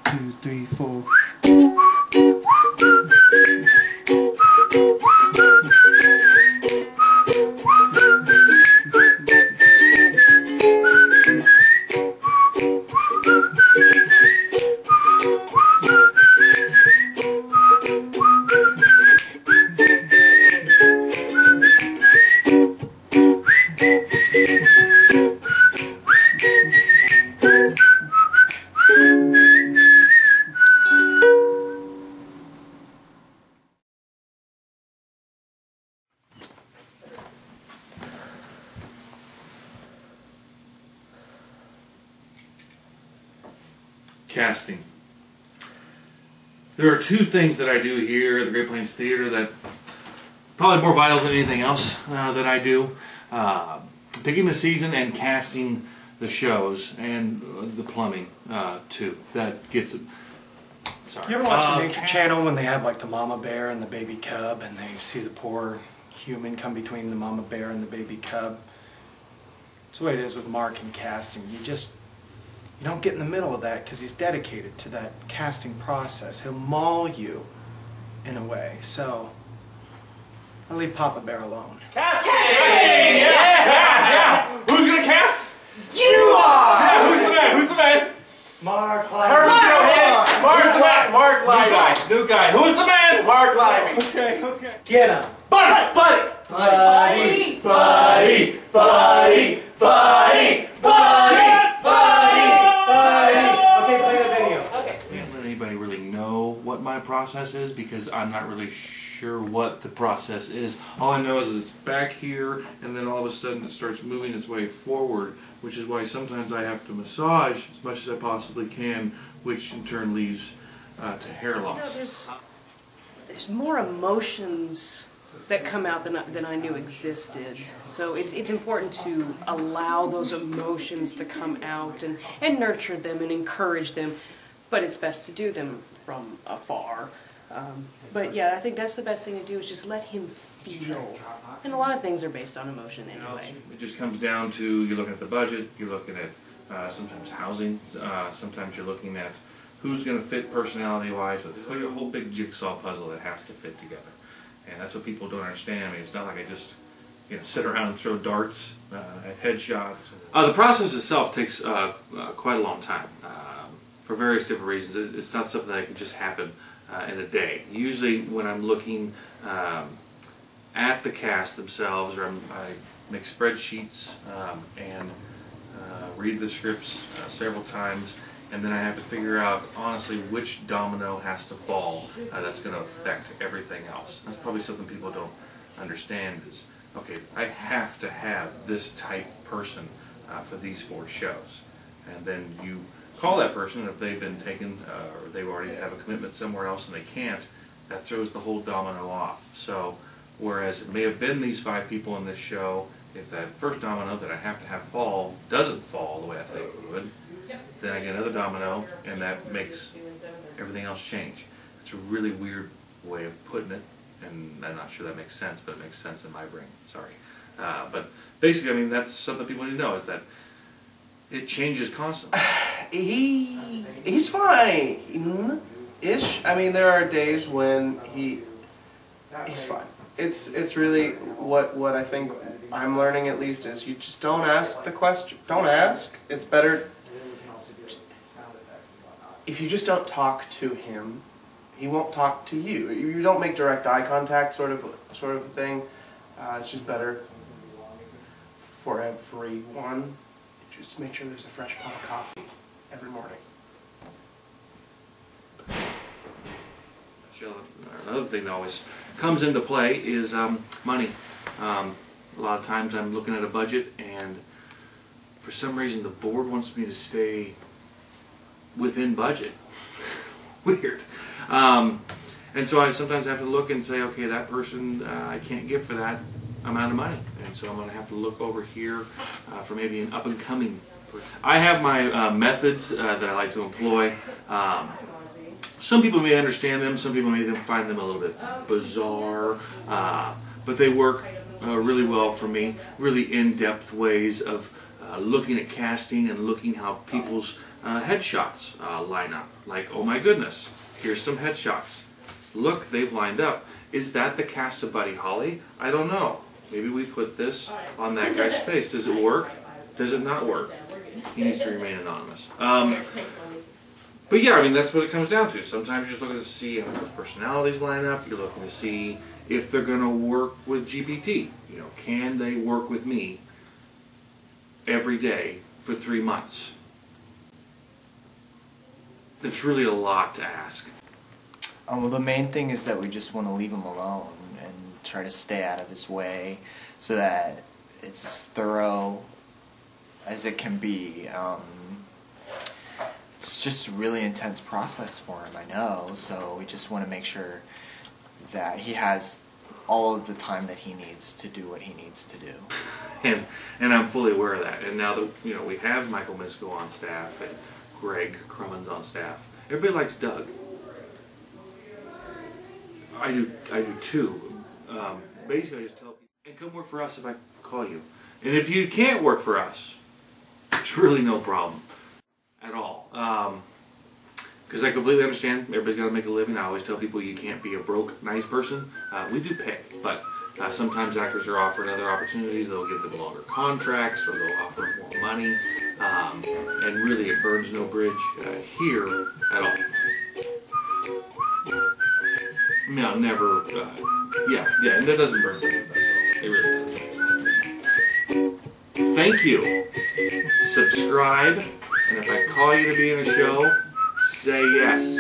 2, 3, 4. Casting. There are two things that I do here at the Great Plains Theater that probably more vital than anything else that I do. Picking the season and casting the shows and the plumbing too. That gets it. Sorry. You ever watch the Nature Channel when they have like the mama bear and the baby cub, and they see the poor human come between the mama bear and the baby cub? That's the way it is with Mark and casting. You don't get in the middle of that because he's dedicated to that casting process. He'll maul you in a way. So I'll leave Papa Bear alone. Casting! Yeah! Who's gonna cast? You are! Yeah, who's the man? Who's the man? Marc Liby. Marc Liby. New guy. Who's the man? Marc Liby. Okay. Get him. Buddy! Buddy! Buddy! Buddy! Buddy! Buddy! Okay, play the video. Okay. I can't let anybody really know what my process is because I'm not really sure what the process is. All I know is it's back here and then all of a sudden it starts moving its way forward, which is why sometimes I have to massage as much as I possibly can, which in turn leads to hair loss. There's more emotions that come out than I knew existed. So it's important to allow those emotions to come out and nurture them and encourage them, but it's best to do them from afar. But yeah, I think that's the best thing to do is just let him feel. And a lot of things are based on emotion anyway. It just comes down to you're looking at the budget, you're looking at sometimes housing, sometimes you're looking at who's going to fit personality-wise, but there's like a whole big jigsaw puzzle that has to fit together. And that's what people don't understand. I mean, it's not like I just sit around and throw darts at headshots. The process itself takes quite a long time for various different reasons. It's not something that can just happen in a day. Usually when I'm looking at the cast themselves, or I make spreadsheets and read the scripts several times, and then I have to figure out, honestly, which domino has to fall that's going to affect everything else. That's probably something people don't understand is, okay, I have to have this type person for these 4 shows. And then you call that person, if they've been taken or they already have a commitment somewhere else and they can't, that throws the whole domino off. So, whereas it may have been these 5 people in this show, if that first domino that I have to have fall doesn't fall the way I think it would, then I get another domino, and that makes everything else change. It's a really weird way of putting it, and I'm not sure that makes sense, but it makes sense in my brain. Sorry. But basically, I mean, that's something people need to know, is that it changes constantly. He's fine-ish. I mean, there are days when he's fine. It's really what I think I'm learning, at least, is you just don't ask the question. Don't ask. It's better. If you just don't talk to him, he won't talk to you. You don't make direct eye contact, sort of a thing. It's just better for everyone. Just make sure there's a fresh pot of coffee every morning. Another thing that always comes into play is money. A lot of times I'm looking at a budget, and for some reason the board wants me to stay within budget. Weird. And so I sometimes have to look and say, okay, that person I can't give for that amount of money, and so I'm going to have to look over here for maybe an up-and-coming person. I have my methods that I like to employ. Some people may understand them, some people may find them a little bit bizarre, but they work really well for me. Really in-depth ways of looking at casting and looking how people's headshots line up. Like, oh my goodness, here's some headshots. Look, they've lined up. Is that the cast of Buddy Holly? I don't know. Maybe we put this on that guy's face. Does it work? Does it not work? He needs to remain anonymous. But yeah, I mean, that's what it comes down to. Sometimes you're just looking to see how those personalities line up. You're looking to see if they're going to work with GPT. You know, can they work with me every day for 3 months? It's really a lot to ask. Well, the main thing is that we just want to leave him alone and try to stay out of his way so that it's as thorough as it can be. It's just a really intense process for him, I know, so we just want to make sure that he has all of the time that he needs to do what he needs to do. And I'm fully aware of that. And now that, you know, we have Michael Misko on staff and Greg Crummon's on staff, everybody likes Doug. I do too. Basically, I just tell people, and come work for us if I call you. And if you can't work for us, it's really no problem at all. Because I completely understand everybody's got to make a living. I always tell people you can't be a broke, nice person. We do pay, but sometimes actors are offered other opportunities. They'll give them longer contracts, or they'll offer more money. And really, it burns no bridge here at all. No, never. Yeah, and that doesn't burn bridges. It really doesn't. Thank you. Subscribe, and if I call you to be in a show, say yes.